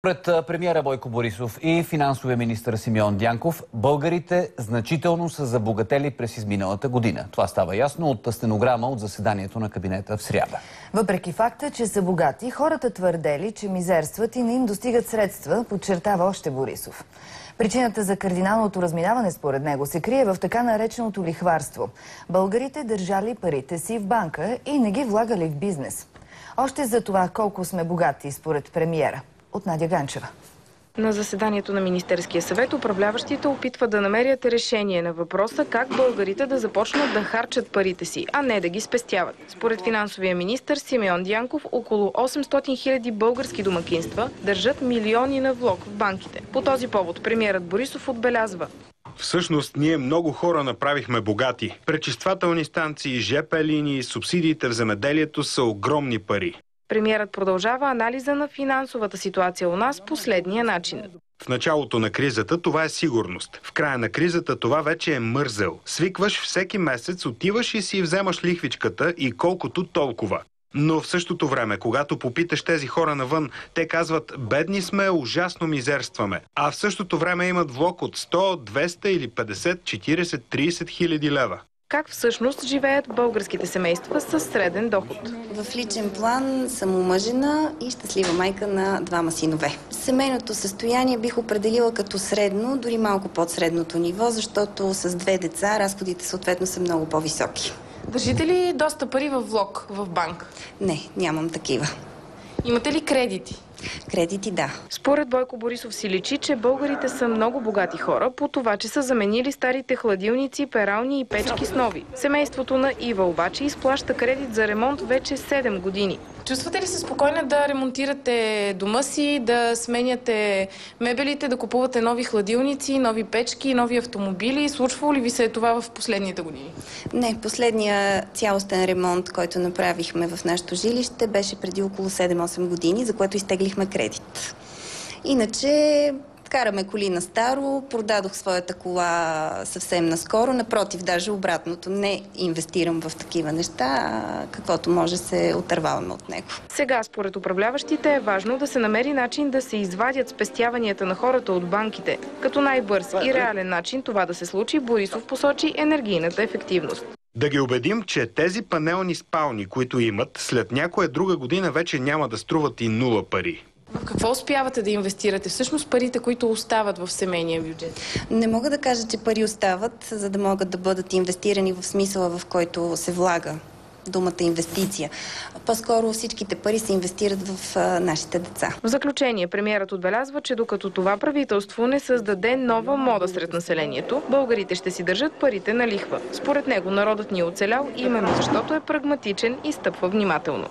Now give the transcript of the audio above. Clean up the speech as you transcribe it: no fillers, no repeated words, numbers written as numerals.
Пред премиера Бойко Борисов и финансовия министър Симеон Дянков, българите значително са забогатели през изминалата година. Това става ясно от стенограма от заседанието на кабинета в сряда. Въпреки факта, че са богати, хората твърдели, че мизерстват и не им достигат средства, подчертава още Борисов. Причината за кардиналното разминаване според него се крие в така нареченото лихварство. Българите държали парите си в банка и не ги влагали в бизнес. Още за това колко сме богати според премиера. От Надя Ганчева. На заседанието на Министерския съвет управляващите опитват да намерят решение на въпроса как българите да започнат да харчат парите си, а не да ги спестяват. Според финансовия министър Симеон Дянков, около 800 хиляди български домакинства държат милиони на влог в банките. По този повод премиерът Борисов отбелязва: всъщност ние много хора направихме богати. Пречиствателни станции, ЖП линии, субсидиите в земеделието са огромни пари. Премиерът продължава анализа на финансовата ситуация у нас последния начин. В началото на кризата това е сигурност. В края на кризата това вече е мързел. Свикваш всеки месец, отиваш и си вземаш лихвичката и колкото толкова. Но в същото време, когато попиташ тези хора навън, те казват: бедни сме, ужасно мизерстваме. А в същото време имат влог от 100, 200 или 50, 40, 30 хиляди лева. Как всъщност живеят българските семейства с среден доход? В личен план съм омъжена и щастлива майка на 2 синове. Семейното състояние бих определила като средно, дори малко под средното ниво, защото с 2 деца разходите съответно са много по-високи. Държите ли доста пари в влог в банк? Не, нямам такива. Имате ли кредити? Кредити, да. Според Бойко Борисов си личи, че българите са много богати хора по това, че са заменили старите хладилници, перални и печки с нови. Семейството на Ива обаче изплаща кредит за ремонт вече 7 години. Чувствате ли се спокойна да ремонтирате дома си, да сменяте мебелите, да купувате нови хладилници, нови печки, нови автомобили? Случвало ли ви се това в последните години? Не, последния цялостен ремонт, който направихме в нашето жилище, беше преди около 7-8 години, за което изтеглихме кредит. Иначе караме коли на старо, продадох своята кола съвсем наскоро, напротив, даже обратното, не инвестирам в такива неща, а каквото може се отърваваме от него. Сега, според управляващите, е важно да се намери начин да се извадят спестяванията на хората от банките. Като най-бърз и реален начин това да се случи, Борисов посочи енергийната ефективност. Да ги убедим, че тези панелни спални, които имат, след някоя друга година вече няма да струват и 0 пари. В какво успявате да инвестирате? Всъщност парите, които остават в семейния бюджет? Не мога да кажа, че пари остават, за да могат да бъдат инвестирани в смисъла, в който се влага думата инвестиция. По-скоро всичките пари се инвестират в нашите деца. В заключение, премиерът отбелязва, че докато това правителство не създаде нова мода сред населението, българите ще си държат парите на лихва. Според него народът ни е оцелял именно защото е прагматичен и стъпва внимателно.